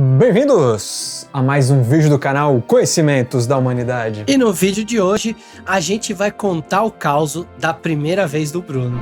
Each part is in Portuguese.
Bem-vindos a mais um vídeo do canal Conhecimentos da Humanidade. E no vídeo de hoje, a gente vai contar o caos da primeira vez do Bruno.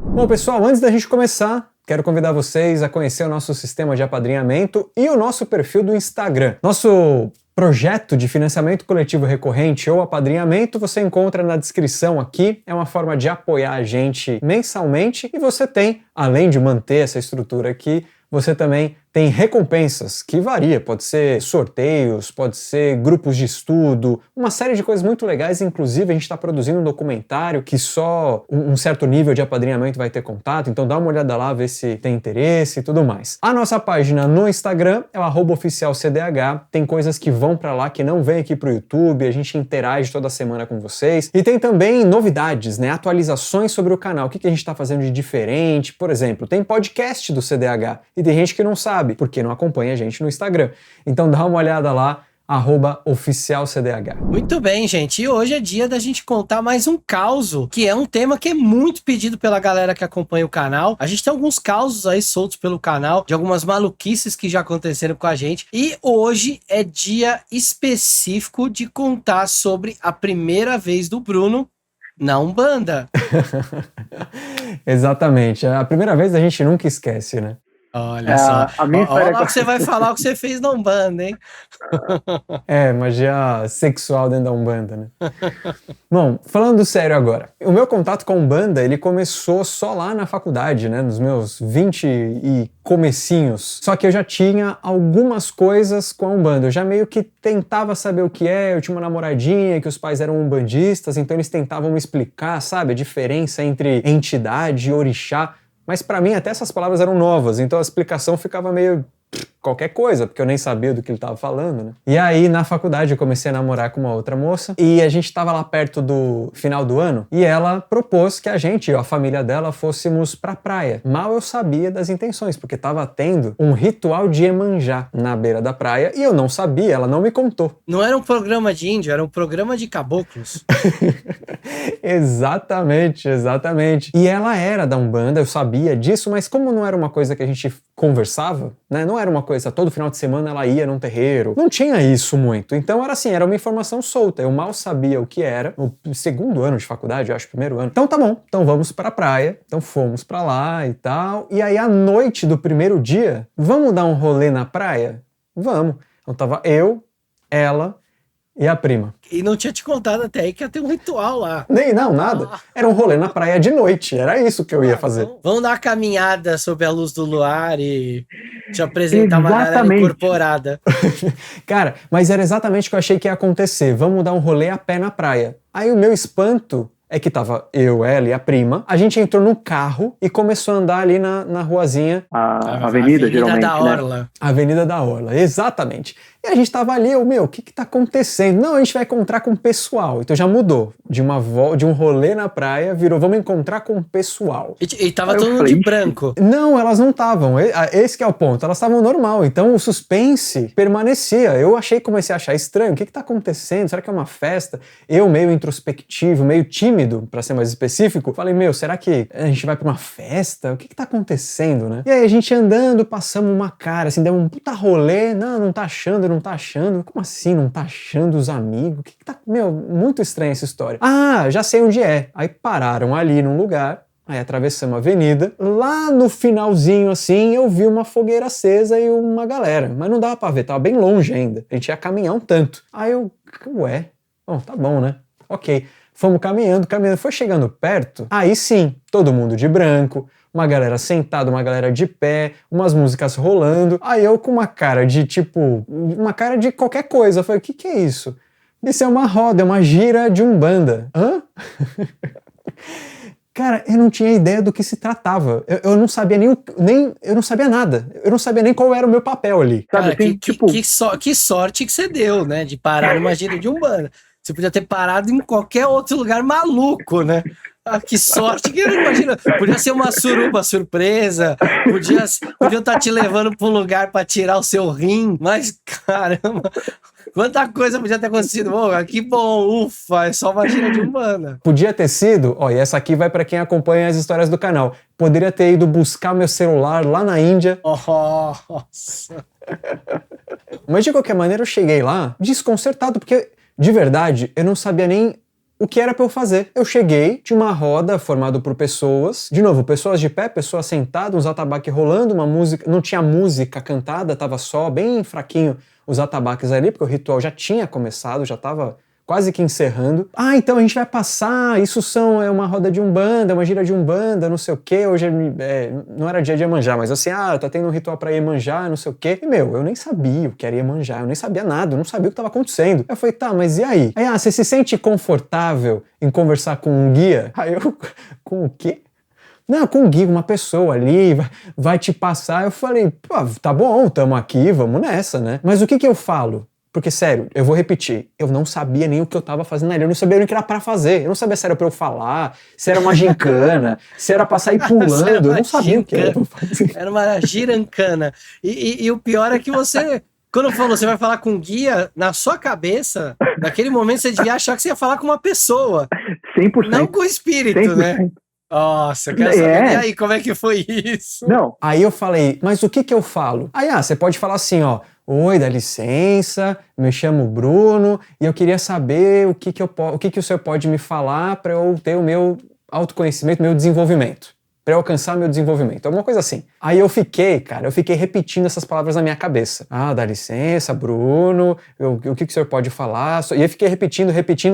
Bom, pessoal, antes da gente começar, quero convidar vocês a conhecer o nosso sistema de apadrinhamento e o nosso perfil do Instagram. Nosso projeto de financiamento coletivo recorrente ou apadrinhamento você encontra na descrição aqui. É uma forma de apoiar a gente mensalmente e você tem, além de manter essa estrutura aqui, você também tem recompensas que varia, pode ser sorteios, pode ser grupos de estudo, uma série de coisas muito legais. Inclusive a gente está produzindo um documentário que só um certo nível de apadrinhamento vai ter contato, então dá uma olhada lá, ver se tem interesse e tudo mais. A nossa página no Instagram é o @oficialcdh, tem coisas que vão para lá que não vem aqui pro YouTube, a gente interage toda semana com vocês. E tem também novidades, né, atualizações sobre o canal, o que a gente está fazendo de diferente. Por exemplo, tem podcast do CDH e tem gente que não sabe, porque não acompanha a gente no Instagram. Então dá uma olhada lá, @oficialcdh. Muito bem, gente. E hoje é dia da gente contar mais um causo, que é um tema que é muito pedido pela galera que acompanha o canal. A gente tem alguns causos aí soltos pelo canal, de algumas maluquices que já aconteceram com a gente. E hoje é dia específico de contar sobre a primeira vez do Bruno na Umbanda. Exatamente. A primeira vez a gente nunca esquece, né? Olha só. A minha Olha lá que você vai falar o que você fez na Umbanda, hein? É, magia sexual dentro da Umbanda, né? Bom, falando sério agora, o meu contato com a Umbanda, ele começou só lá na faculdade, né? Nos meus 20 e comecinhos. Só que eu já tinha algumas coisas com a Umbanda. Eu já meio que tentava saber o que é. Eu tinha uma namoradinha que os pais eram umbandistas, então eles tentavam me explicar, sabe? A diferença entre entidade e orixá. Mas pra mim até essas palavras eram novas, então a explicação ficava meio qualquer coisa, porque eu nem sabia do que ele estava falando, né? E aí, na faculdade, eu comecei a namorar com uma outra moça, e a gente estava lá perto do final do ano, e ela propôs que a gente, a família dela, fôssemos pra praia. Mal eu sabia das intenções, porque estava tendo um ritual de Iemanjá na beira da praia, e eu não sabia, ela não me contou. Não era um programa de índio, era um programa de caboclos. Exatamente, exatamente. E ela era da Umbanda, eu sabia disso, mas como não era uma coisa que a gente conversava, né? Não era uma coisa, todo final de semana ela ia num terreiro. Não tinha isso muito. Então era assim, era uma informação solta. Eu mal sabia o que era. No segundo ano de faculdade, eu acho, primeiro ano. Então tá bom, então vamos pra praia. Então fomos pra lá e tal. E aí à noite do primeiro dia, vamos dar um rolê na praia? Vamos. Então tava eu, ela e a prima. E não tinha te contado até aí que ia ter um ritual lá. Nem, não, nada. Era um rolê na praia de noite. Era isso que eu ia fazer. Vamos dar uma caminhada sob a luz do luar e te apresentar uma galera incorporada. Cara, mas era exatamente o que eu achei que ia acontecer. Vamos dar um rolê a pé na praia. Aí o meu espanto é que tava eu, ela e a prima. A gente entrou no carro e começou a andar ali na ruazinha. A avenida, geralmente, da Orla. né? Avenida da Orla, exatamente. E a gente tava ali, o que tá acontecendo? Não, a gente vai encontrar com o pessoal. Então já mudou. De um rolê na praia, virou, vamos encontrar com o pessoal. E tava todo mundo de branco. Não, elas não estavam. Esse que é o ponto. Elas estavam normal. Então o suspense permanecia. Eu comecei a achar estranho. O que tá acontecendo? Será que é uma festa? Eu, meio introspectivo, meio tímido, pra ser mais específico, falei, será que a gente vai pra uma festa? O que tá acontecendo, né? E aí a gente andando, passamos uma cara, assim, deu um puta rolê. Não tá achando, não tá achando. Como assim não tá achando os amigos? O que tá... muito estranha essa história. Ah, já sei onde é. Aí pararam ali num lugar, aí atravessamos a avenida. Lá no finalzinho, assim, eu vi uma fogueira acesa e uma galera. Mas não dava pra ver, tava bem longe ainda. A gente ia caminhar um tanto. Aí bom, tá bom, né? Ok. Fomos caminhando. Foi chegando perto, aí sim, todo mundo de branco, uma galera sentada, uma galera de pé, umas músicas rolando. Aí eu com uma cara de qualquer coisa. Eu falei, o que é isso? Isso é uma roda, é uma gira de Umbanda. Hã? Cara, eu não tinha ideia do que se tratava. Eu não sabia eu não sabia nada. Eu não sabia nem qual era o meu papel ali. Cara, que sorte que você deu, né? De parar numa gira de Umbanda. Você podia ter parado em qualquer outro lugar maluco, né? Ah, que sorte que eu não imagino. Podia ser uma suruba surpresa, podia estar te levando para um lugar para tirar o seu rim, mas caramba, Quanta coisa podia ter acontecido. Oh, que bom, ufa, é só uma gira de Umbanda. Podia ter sido, ó, e essa aqui vai pra quem acompanha as histórias do canal. Poderia ter ido buscar meu celular lá na Índia. Nossa. Mas de qualquer maneira eu cheguei lá desconcertado, porque de verdade eu não sabia nem o que era pra eu fazer. Eu cheguei, tinha uma roda formada por pessoas, de novo, pessoas de pé, pessoas sentadas, uns atabaques rolando, uma música, não tinha música cantada, tava só bem fraquinho os atabaques ali, porque o ritual já tinha começado, já tava quase que encerrando. Ah, então a gente vai passar, isso é uma roda de Umbanda, uma gira de Umbanda, não sei o quê, hoje não era dia de Iemanjá, mas assim, tá tendo um ritual pra Iemanjá, não sei o quê. E eu nem sabia o que era Iemanjá, eu nem sabia nada, eu não sabia o que estava acontecendo. Eu falei, tá, mas e aí? Aí, você se sente confortável em conversar com um guia? Aí eu, com o quê? Não, com um guia, uma pessoa ali, vai te passar. Eu falei, pô, tá bom, tamo aqui, vamos nessa, né? Mas o que eu falo? Porque, sério, eu vou repetir, eu não sabia nem o que eu tava fazendo ali, eu não sabia nem o que era pra fazer, eu não sabia se era pra eu falar, se era uma gincana, se era pra sair pulando, eu não sabia o que era pra fazer. Era uma girancana. E o pior é que você, quando você vai falar com guia, na sua cabeça, naquele momento você devia achar que você ia falar com uma pessoa. 100%. Não com o espírito, 100%. Né? Nossa, eu quero saber. E aí, como é que foi isso? Não. Aí eu falei, mas o que eu falo? Aí, você pode falar assim, ó, oi, dá licença, me chamo Bruno e eu queria saber o que o senhor pode me falar para eu ter o meu autoconhecimento, meu desenvolvimento. Para eu alcançar meu desenvolvimento, alguma coisa assim. Aí eu fiquei repetindo essas palavras na minha cabeça. Ah, dá licença, Bruno, o que o senhor pode falar? E aí fiquei repetindo,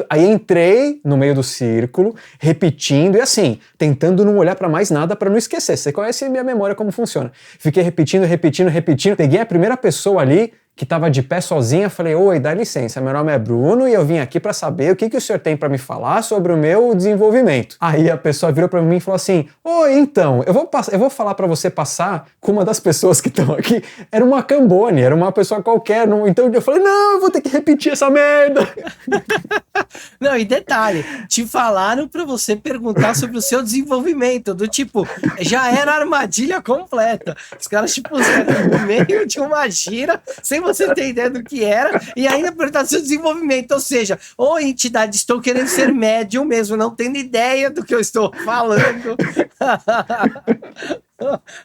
aí entrei no meio do círculo, repetindo, e assim, tentando não olhar para mais nada para não esquecer. Você conhece a minha memória como funciona. Fiquei repetindo, peguei a primeira pessoa ali, que estava de pé sozinha, falei, oi, dá licença, meu nome é Bruno e eu vim aqui para saber o que o senhor tem para me falar sobre o meu desenvolvimento. Aí a pessoa virou para mim e falou assim, oi, então, eu vou falar para você passar com uma das pessoas que estão aqui. Era uma Cambone, era uma pessoa qualquer, então eu falei, não, eu vou ter que repetir essa merda. Não, e detalhe, te falaram para você perguntar sobre o seu desenvolvimento, do tipo, já era armadilha completa. Os caras te puseram no meio de uma gira, sem você ter ideia do que era, e ainda perguntar seu desenvolvimento, ou seja, ô entidade, estou querendo ser médium mesmo, não tendo ideia do que eu estou falando.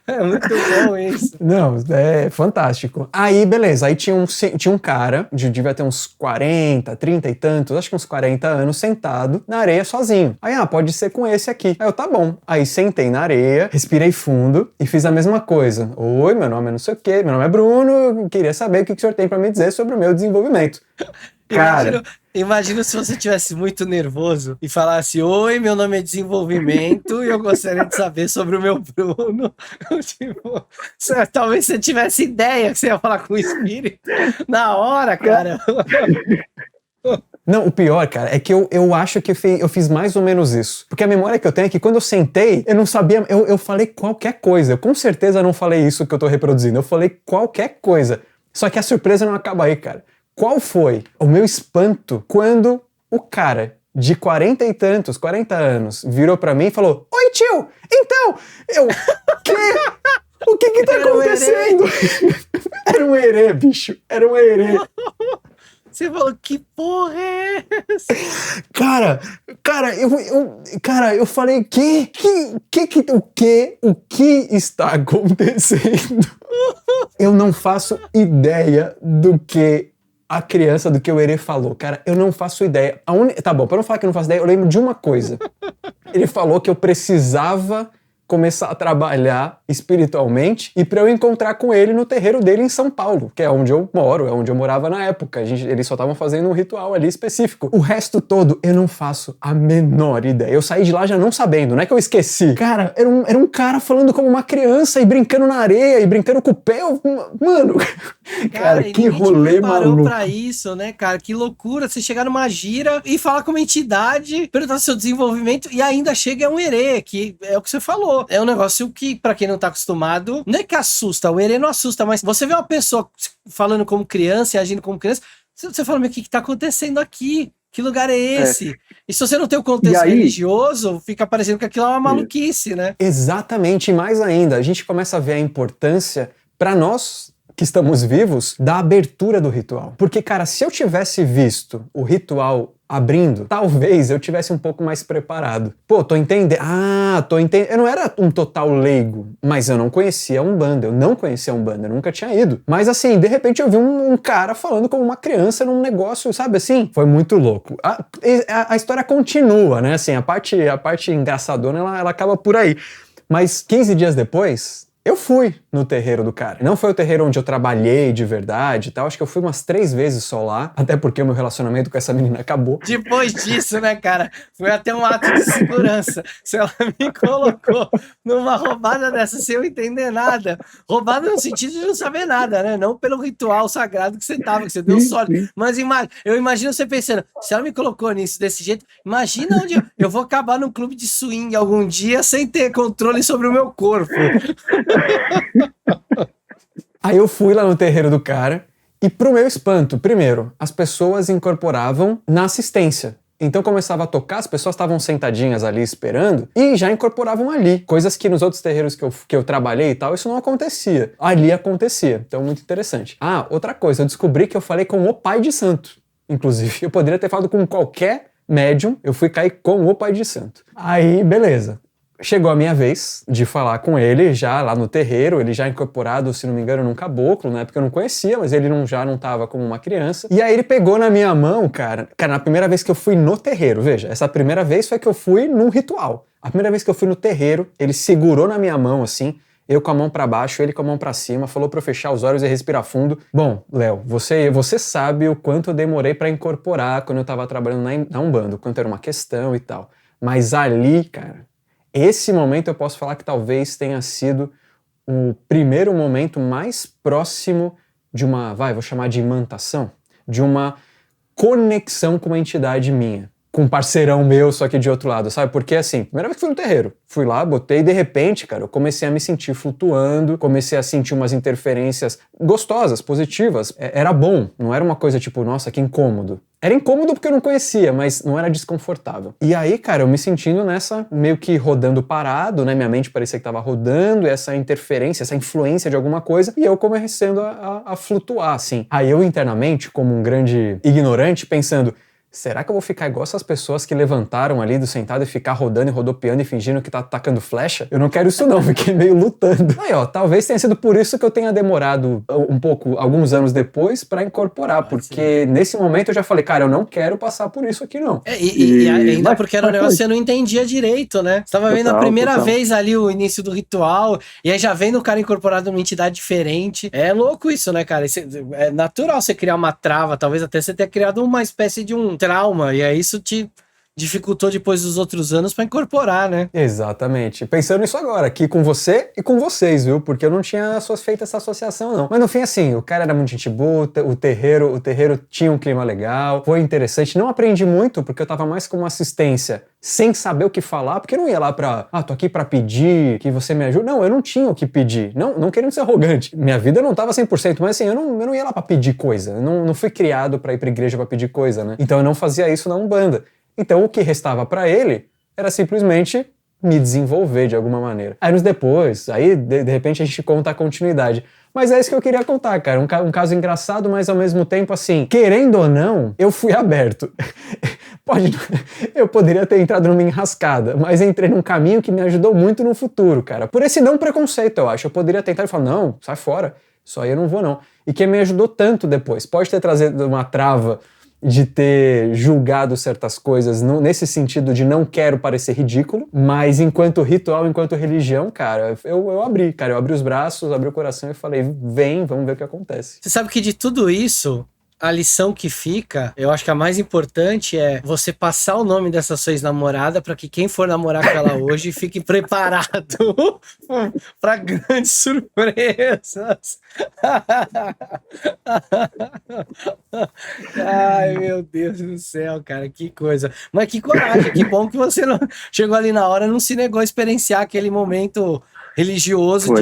É muito bom isso. Não, é fantástico. Aí, beleza, aí tinha um cara, devia ter uns 40, 30 e tantos, acho que uns 40 anos, sentado na areia sozinho. Aí, pode ser com esse aqui. Aí eu, tá bom. Aí sentei na areia, respirei fundo e fiz a mesma coisa. Oi, meu nome é não sei o quê, meu nome é Bruno, queria saber o que o senhor tem pra me dizer sobre o meu desenvolvimento. Cara... Imagina se você estivesse muito nervoso e falasse, oi, meu nome é Desenvolvimento e eu gostaria de saber sobre o meu Bruno. Tipo, talvez você tivesse ideia que você ia falar com o espírito na hora, cara. Não, o pior, cara, é que eu acho que eu fiz mais ou menos isso. Porque a memória que eu tenho é que quando eu sentei, eu não sabia, eu falei qualquer coisa. Eu com certeza não falei isso que eu tô reproduzindo, eu falei qualquer coisa. Só que a surpresa não acaba aí, cara. Qual foi o meu espanto quando o cara de 40 e tantos, 40 anos, virou pra mim e falou, oi tio, então, o que tá acontecendo? Era um herê, bicho, era um herê. Você falou, que porra é essa? Cara, eu falei, o que está acontecendo? Eu não faço ideia do que a criança, do que o herê falou. Cara, eu não faço ideia. Tá bom, pra não falar que eu não faço ideia, eu lembro de uma coisa. Ele falou que eu precisava começar a trabalhar espiritualmente e para eu encontrar com ele no terreiro dele em São Paulo, que é onde eu moro, é onde eu morava na época. Eles só estavam fazendo um ritual ali específico. O resto todo eu não faço a menor ideia. Eu saí de lá já não sabendo, não é que eu esqueci. Cara, era um cara falando como uma criança e brincando na areia e brincando com o pé. Mano, cara, que rolê maluco. Pra isso, né, cara? Que loucura você chegar numa gira e falar com uma entidade, perguntar seu desenvolvimento e ainda chega um herê, que é o que você falou. É um negócio que, pra quem não tá acostumado, não é que assusta, o herê não assusta, mas você vê uma pessoa falando como criança e agindo como criança, você fala, mas o que tá acontecendo aqui? Que lugar é esse? E se você não tem o contexto religioso, fica parecendo que aquilo é uma maluquice, né? Exatamente, e mais ainda, a gente começa a ver a importância pra nós que estamos vivos da abertura do ritual. Porque, cara, se eu tivesse visto o ritual abrindo, talvez eu tivesse um pouco mais preparado. Pô, tô entendendo. Eu não era um total leigo, mas eu não conhecia a Umbanda. Eu não conhecia a Umbanda, eu nunca tinha ido. Mas assim, de repente eu vi um cara falando como uma criança num negócio, sabe assim? Foi muito louco. A história continua, né? Assim, a parte engraçadona, ela acaba por aí. Mas 15 dias depois, eu fui no terreiro do cara. Não foi o terreiro onde eu trabalhei de verdade e tal. Acho que eu fui umas 3 vezes só lá. Até porque o meu relacionamento com essa menina acabou. Depois disso, né, cara? Foi até um ato de segurança. Se ela me colocou numa roubada dessa sem eu entender nada. Roubada no sentido de não saber nada, né? Não pelo ritual sagrado que você tava, que você deu sorte. Mas eu imagino você pensando, se ela me colocou nisso desse jeito, imagina onde eu vou acabar num clube de swing algum dia sem ter controle sobre o meu corpo. Aí eu fui lá no terreiro do cara e, pro meu espanto, primeiro, as pessoas incorporavam na assistência. Então começava a tocar, as pessoas estavam sentadinhas ali esperando e já incorporavam ali. Coisas que nos outros terreiros que eu trabalhei e tal, isso não acontecia. Ali acontecia. Então, muito interessante. Ah, outra coisa, eu descobri que eu falei com o pai de santo. Inclusive, eu poderia ter falado com qualquer médium, eu fui cair com o pai de santo. Aí, beleza. Chegou a minha vez de falar com ele, já lá no terreiro, ele já incorporado, se não me engano, num caboclo, né? Porque eu não conhecia, mas ele já não tava como uma criança. E aí ele pegou na minha mão, cara, na primeira vez que eu fui no terreiro, veja, essa primeira vez foi que eu fui num ritual. A primeira vez que eu fui no terreiro, ele segurou na minha mão, assim, eu com a mão pra baixo, ele com a mão pra cima, falou pra eu fechar os olhos e respirar fundo. Bom, Léo, você sabe o quanto eu demorei pra incorporar quando eu tava trabalhando na Umbanda, o quanto era uma questão e tal. Mas ali, cara, esse momento eu posso falar que talvez tenha sido o primeiro momento mais próximo de vou chamar de imantação, de uma conexão com uma entidade minha, com um parceirão meu, só que de outro lado, sabe? Porque assim, primeira vez que fui no terreiro, fui lá, botei e de repente, cara, eu comecei a me sentir flutuando, comecei a sentir umas interferências gostosas, positivas. Era bom, não era uma coisa tipo, nossa, que incômodo. Era incômodo porque eu não conhecia, mas não era desconfortável. E aí, cara, eu me sentindo nessa, meio que rodando parado, né? Minha mente parecia que tava rodando, essa interferência, essa influência de alguma coisa, e eu começando a flutuar, assim. Aí eu internamente, como um grande ignorante, pensando, será que eu vou ficar igual essas pessoas que levantaram ali do sentado e ficar rodando e rodopiando e fingindo que tá atacando flecha? Eu não quero isso não, fiquei meio lutando. Aí ó, talvez tenha sido por isso que eu tenha demorado um pouco, alguns anos depois, pra incorporar, porque nesse momento eu já falei, cara, eu não quero passar por isso aqui não. E ainda porque era um negócio que você não entendia direito, né? Você tava vendo a primeira vez ali o início do ritual, e aí já vendo o cara incorporado numa entidade diferente. É louco isso, né, cara? É natural você criar uma trava, talvez até você tenha criado uma espécie de um trauma, e aí isso te dificultou depois dos outros anos pra incorporar, né? Exatamente. Pensando nisso agora, aqui com você e com vocês, viu? Porque eu não tinha feito essa associação, não. Mas no fim, assim, o cara era muito gente boa, o terreiro tinha um clima legal, foi interessante. Não aprendi muito, porque eu tava mais como assistência, sem saber o que falar, porque eu não ia lá tô aqui pra pedir, que você me ajude. Não, eu não tinha o que pedir. Não querendo ser arrogante. Minha vida não tava 100%, mas assim, eu não ia lá pra pedir coisa. Eu não fui criado pra ir pra igreja pra pedir coisa, né? Então eu não fazia isso na Umbanda. Então o que restava pra ele era simplesmente me desenvolver de alguma maneira. Anos depois, aí de repente a gente conta a continuidade. Mas é isso que eu queria contar, cara. Um caso engraçado, mas ao mesmo tempo assim, querendo ou não, eu fui aberto. Eu poderia ter entrado numa enrascada, mas entrei num caminho que me ajudou muito no futuro, cara. Por esse não preconceito, eu acho. Eu poderia tentar e falar, não, sai fora. Isso aí eu não vou não. E que me ajudou tanto depois. Pode ter trazido uma trava de ter julgado certas coisas nesse sentido de não quero parecer ridículo, mas enquanto ritual, enquanto religião, cara, eu abri os braços, abri o coração e falei, vem, vamos ver o que acontece. Você sabe que de tudo isso, a lição que fica, eu acho que a mais importante é você passar o nome dessa sua ex-namorada para que quem for namorar com ela hoje fique preparado para grandes surpresas. Ai, meu Deus do céu, cara, que coisa. Mas que coragem, que bom que você não chegou ali na hora, não se negou a experienciar aquele momento religioso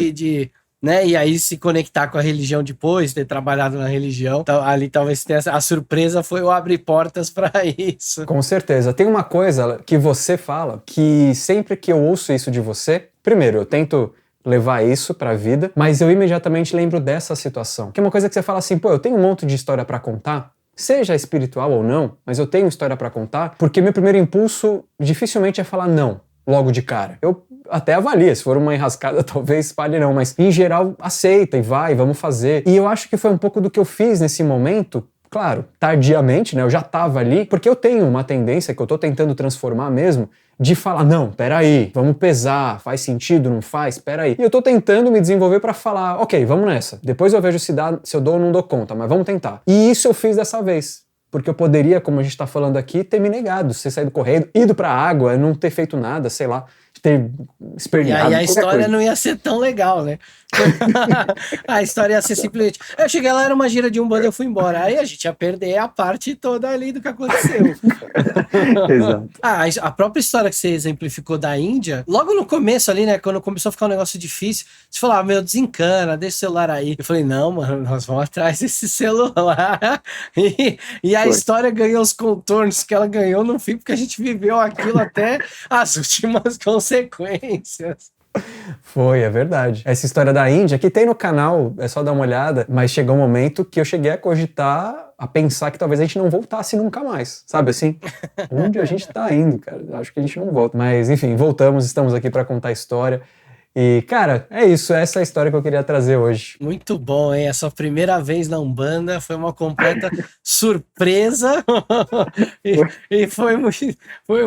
né? E aí se conectar com a religião depois, ter trabalhado na religião. Então, ali talvez tenha a surpresa foi eu abrir portas para isso. Com certeza. Tem uma coisa que você fala que sempre que eu ouço isso de você, primeiro, eu tento levar isso pra vida, mas eu imediatamente lembro dessa situação. Que é uma coisa que você fala assim, pô, eu tenho um monte de história pra contar, seja espiritual ou não, mas eu tenho história pra contar, porque meu primeiro impulso dificilmente é falar não, logo de cara. Eu até avalia, se for uma enrascada talvez fale não, mas em geral aceita e vai, vamos fazer. E eu acho que foi um pouco do que eu fiz nesse momento. Claro, tardiamente, né? Eu já tava ali, porque eu tenho uma tendência que eu tô tentando transformar mesmo, de falar, não, peraí, vamos pesar, faz sentido, não faz, peraí. E eu tô tentando me desenvolver pra falar, ok, vamos nessa. Depois eu vejo se eu dou ou não dou conta, mas vamos tentar. E isso eu fiz dessa vez. Porque eu poderia, como a gente tá falando aqui, ter me negado, ter saído correndo, ido pra água, não ter feito nada, sei lá, ter esperneado. E aí a história não ia ser tão legal, né? A história ia ser simplesmente... Eu cheguei lá, era uma gira de Umbanda, eu fui embora. Aí a gente ia perder a parte toda ali do que aconteceu. Exato. A própria história que você exemplificou da Índia, logo no começo ali, né? Quando começou a ficar um negócio difícil, você falou, meu, desencana, deixa o celular aí. Eu falei, não, mano, nós vamos atrás desse celular. E a história ganhou os contornos que ela ganhou no fim, porque a gente viveu aquilo até as últimas consequências. Foi, é verdade. Essa história da Índia, que tem no canal, é só dar uma olhada, mas chegou um momento que eu cheguei a cogitar, a pensar que talvez a gente não voltasse nunca mais, sabe assim? Onde a gente tá indo, cara? Acho que a gente não volta. Mas, enfim, voltamos, estamos aqui pra contar a história. E, cara, é isso, essa é a história que eu queria trazer hoje. Muito bom, hein? Essa primeira vez na Umbanda foi uma completa surpresa e foi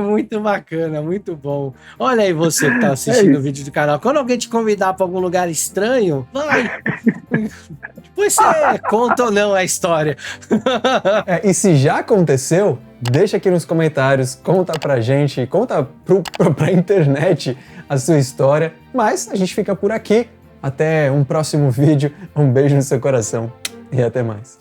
muito bacana, muito bom. Olha aí você que tá assistindo o vídeo do canal. Quando alguém te convidar para algum lugar estranho, vai! Depois você conta ou não a história. E se já aconteceu, deixa aqui nos comentários, conta pra gente, conta pra internet a sua história. Mas a gente fica por aqui. Até um próximo vídeo. Um beijo no seu coração e até mais.